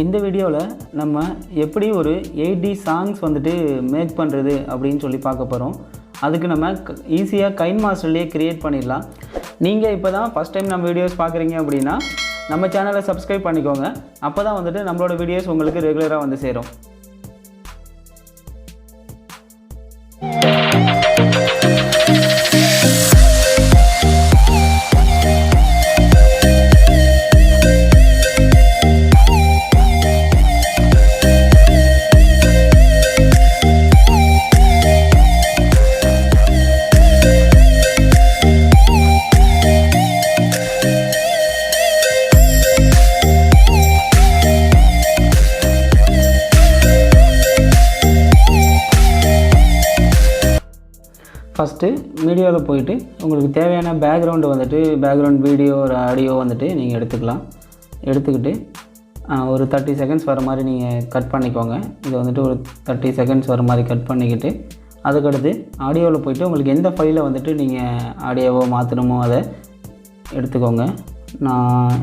இந்த வீடியோவில் நம்ம எப்படி ஒரு 8D சாங்ஸ் வந்துட்டு மேக் பண்ணுறது அப்படின்னு சொல்லி பார்க்க போகிறோம். அதுக்கு நம்ம ஈஸியாக கைன்மாஸ்டர்லேயே க்ரியேட் பண்ணிடலாம். நீங்கள் இப்போ தான் ஃபஸ்ட் டைம் நம்ம வீடியோஸ் பார்க்குறீங்க அப்படின்னா நம்ம சேனலை சப்ஸ்கிரைப் பண்ணிக்கோங்க. அப்போ தான் வந்துட்டு நம்மளோட வீடியோஸ் உங்களுக்கு ரெகுலராக வந்து சேரும். ஃபஸ்ட்டு மீடியாவில் போயிட்டு உங்களுக்கு தேவையான பேக்ரவுண்டு வந்துட்டு பேக்ரவுண்ட் வீடியோ ஒரு ஆடியோ வந்துட்டு நீங்கள் எடுத்துக்கிட்டு ஒரு 30 செகண்ட்ஸ் வர மாதிரி நீங்கள் கட் பண்ணிக்கோங்க. இது வந்துட்டு ஒரு 30 செகண்ட்ஸ் வர மாதிரி கட் பண்ணிக்கிட்டு அதுக்கடுத்து ஆடியோவில் போயிட்டு உங்களுக்கு எந்த ஃபைலை வந்துட்டு நீங்கள் ஆடியோவோ மாற்றணுமோ அதை எடுத்துக்கோங்க. நான்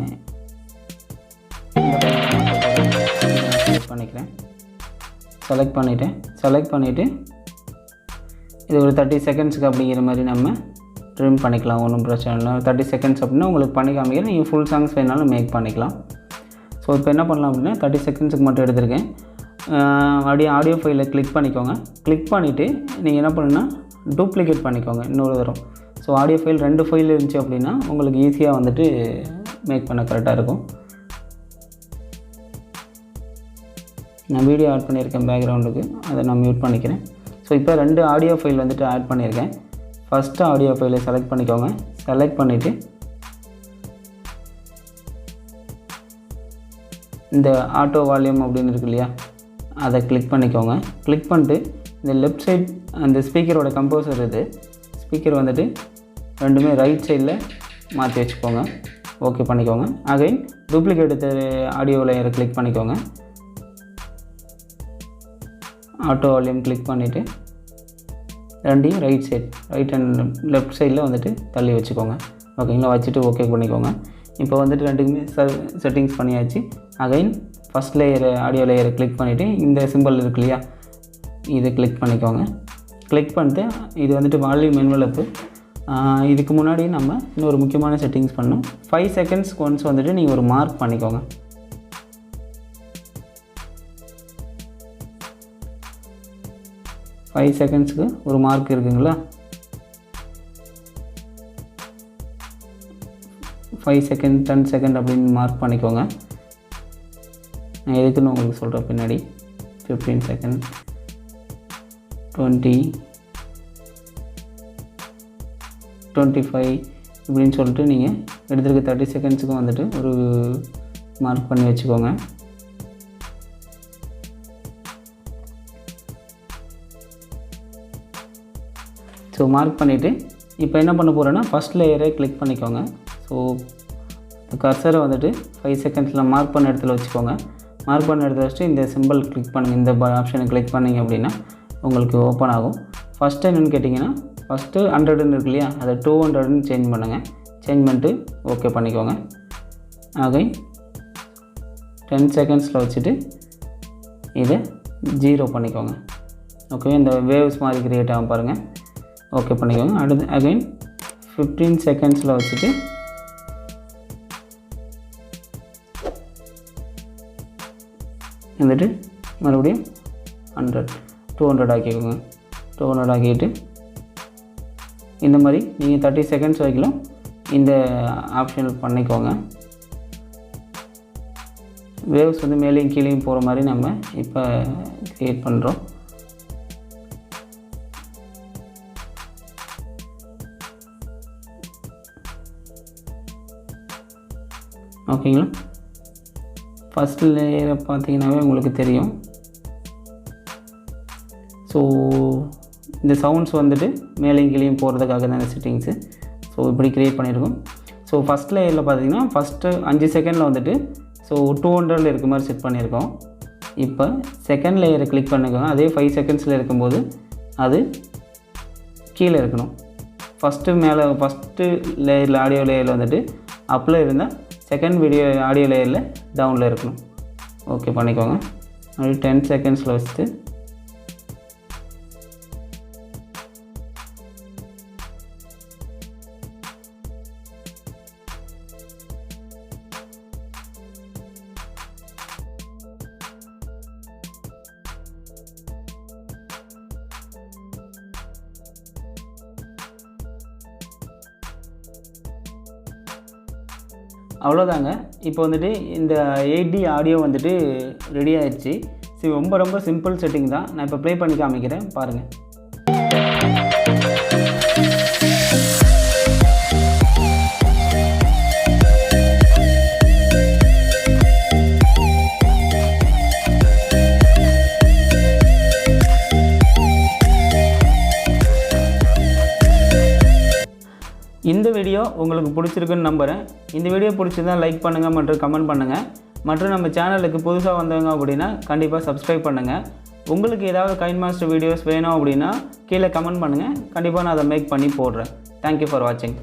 செலக்ட் பண்ணிவிட்டு இது ஒரு 30 செகண்ட்ஸுக்கு அப்படிங்கிற மாதிரி நம்ம ட்ரிம் பண்ணிக்கலாம். ஒன்றும் பிரச்சனை இல்லை. 30 செகண்ட்ஸ் அப்படின்னா உங்களுக்கு பண்ணி காமிக்கிறேன். நீங்கள் ஃபுல் சாங்ஸ் வேணாலும் மேக் பண்ணிக்கலாம். ஸோ இப்போ என்ன பண்ணலாம் அப்படின்னா 30 செகண்ட்ஸுக்கு மட்டும் எடுத்திருக்கேன். ஆடியோ ஃபைலை கிளிக் பண்ணிக்கோங்க. கிளிக் பண்ணிவிட்டு நீங்கள் என்ன பண்ணுன்னா டூப்ளிகேட் பண்ணிக்கோங்க இன்னொரு தரம். ஸோ ஆடியோ ஃபைல் 2 ஃபைல் இருந்துச்சு அப்படின்னா உங்களுக்கு ஈஸியாக வந்துட்டு மேக் பண்ண கரெக்டாக இருக்கும். நான் வீடியோ ஆட் பண்ணியிருக்கேன் பேக்ரவுண்டுக்கு, அதை நான் மியூட் பண்ணிக்கிறேன். ஸோ இப்போ 2 ஆடியோ ஃபைல் வந்துட்டு ஆட் பண்ணியிருக்கேன். ஃபஸ்ட்டு ஆடியோ ஃபைலை செலக்ட் பண்ணிக்கோங்க. செலக்ட் பண்ணிவிட்டு இந்த ஆட்டோ வால்யூம் அப்படின்னு இருக்கு இல்லையா, அதை கிளிக் பண்ணிக்கோங்க. கிளிக் பண்ணிட்டு இந்த லெஃப்ட் சைட் அந்த ஸ்பீக்கரோட கம்போசர் இது ஸ்பீக்கர் வந்துட்டு ரெண்டுமே ரைட் சைடில் மாற்றி வச்சுக்கோங்க. ஓகே பண்ணிக்கோங்க. அகைன் டூப்ளிகேட் ஆடியோ லேயரை கிளிக் பண்ணிக்கோங்க. ஆட்டோ வால்யூம் கிளிக் பண்ணிவிட்டு ரெண்டையும் ரைட் அண்ட் லெஃப்ட் சைடில் வந்துட்டு தள்ளி வச்சுக்கோங்க. ஓகேங்களா, வச்சுட்டு ஓகே பண்ணிக்கோங்க. இப்போ வந்துட்டு ரெண்டுக்குமே செட்டிங்ஸ் பண்ணியாச்சு. அகைன் ஃபஸ்ட் ஆடியோ லேயரை கிளிக் பண்ணிவிட்டு இந்த சிம்பிள் இருக்கு இல்லையா, இதை கிளிக் பண்ணிக்கோங்க. கிளிக் பண்ணிட்டு இது வந்துட்டு வால்யூம் என்வலப்பு. இதுக்கு முன்னாடி நம்ம இன்னொரு முக்கியமான செட்டிங்ஸ் பண்ணோம். 5 செகண்ட்ஸ்க்கு ஒன்ஸ் வந்துட்டு நீங்கள் ஒரு மார்க் பண்ணிக்கோங்க. ஃபைவ் செகண்ட்ஸுக்கு ஒரு மார்க் இருக்குங்களா, 5 செகண்ட் 10 செகண்ட் அப்படின்னு மார்க் பண்ணிக்கோங்க. நான் எதுக்குன்னு உங்களுக்கு சொல்கிறேன் பின்னாடி. 15 செகண்ட் 20 25 இப்படின்னு சொல்லிட்டு நீங்கள் எடுத்துருக்க 30 செகண்ட்ஸுக்கும் வந்துட்டு ஒரு மார்க் பண்ணி வச்சுக்கோங்க. ஸோ மார்க் பண்ணிவிட்டு இப்போ என்ன பண்ண போகிறேன்னா ஃபஸ்ட் லேயரை கிளிக் பண்ணிக்கோங்க. ஸோ கர்சரை வந்துட்டு 5 செகண்ட்ஸில் மார்க் பண்ண இடத்துல வச்சுக்கோங்க. மார்க் பண்ண இடத்துல வச்சுட்டு இந்த சிம்பிள் கிளிக் பண்ணுங்கள். இந்த ஆப்ஷனை கிளிக் பண்ணிங்க அப்படின்னா உங்களுக்கு ஓப்பன் ஆகும். ஃபஸ்ட்டு என்னென்னு கேட்டிங்கன்னா ஃபஸ்ட்டு 100ன்னு இருக்கு இல்லையா, அதை 200ன்னு சேஞ்ச் பண்ணுங்கள். சேஞ்ச் பண்ணிட்டு ஓகே பண்ணிக்கோங்க. ஆகை 10 செகண்ட்ஸில் வச்சுட்டு இதை 0 பண்ணிக்கோங்க. ஓகே, இந்த வேவ்ஸ் மாதிரி க்ரியேட் ஆகும் பாருங்கள். ஓகே பண்ணிக்கோங்க. அடுத்து அகைன் 15 செகண்ட்ஸில் வச்சுட்டு வந்துட்டு மறுபடியும் 200 ஆக்கிக்கோங்க. 200 ஆக்கிட்டு இந்த மாதிரி நீங்கள் 30 செகண்ட்ஸ் வரைக்கும் இந்த ஆப்ஷன் பண்ணிக்கோங்க. வேவ்ஸ் வந்து மேலேயும் கீழேயும் போகிற மாதிரி நம்ம இப்போ க்ரியேட் பண்ணுறோம். ஓகேங்களா, ஃபஸ்ட் லேயரை பார்த்தீங்கன்னாவே உங்களுக்கு தெரியும். ஸோ இந்த சவுண்ட்ஸ் வந்துட்டு மேலேயும் கீழேயும் போகிறதுக்காக தான் இந்த செட்டிங்ஸு. ஸோ இப்படி க்ரியேட் பண்ணியிருக்கோம். ஸோ ஃபஸ்ட் லேயரில் பார்த்தீங்கன்னா ஃபஸ்ட்டு 5 செகண்டில் வந்துட்டு ஸோ 200 இருக்க மாதிரி செட் பண்ணியிருக்கோம். இப்போ செகண்ட் லேயரை கிளிக் பண்ணிக்கோங்க. அதே 5 செகண்ட்ஸில் இருக்கும்போது அது கீழே இருக்கணும். ஃபஸ்ட்டு லேயரில் ஆடியோ லேயரில் வந்துட்டு அப்பில் இருந்தால் செகண்ட் வீடியோ ஆடியோ லேயரில் டவுனில் இருக்கணும். ஓகே பண்ணிக்கோங்க. அப்படி 10 செகண்ட்ஸில் வச்சுட்டு அவ்வளோதாங்க. இப்போ வந்துட்டு இந்த 8D ஆடியோ வந்துட்டு ரெடி ஆயிடுச்சு. ஸோ ரொம்ப சிம்பிள் செட்டிங் தான். நான் இப்போ ப்ளே பண்ணி காமிக்கிறேன் பாருங்கள். இந்த வீடியோ உங்களுக்கு பிடிச்சிருக்குன்னு நம்புகிறேன். இந்த வீடியோ பிடிச்சிருந்தா லைக் பண்ணுங்கள் மற்றும் கமெண்ட் பண்ணுங்கள். மற்றும் நம்ம சேனலுக்கு புதுசாக வந்தவங்க அப்படின்னா கண்டிப்பாக சப்ஸ்கிரைப் பண்ணுங்கள். உங்களுக்கு ஏதாவது கைன்மாஸ்டர் வீடியோஸ் வேணும் அப்படின்னா கீழே கமெண்ட் பண்ணுங்கள். கண்டிப்பாக நான் அதை மேக் பண்ணி போடுறேன். தேங்க்யூ ஃபார் வாட்சிங்.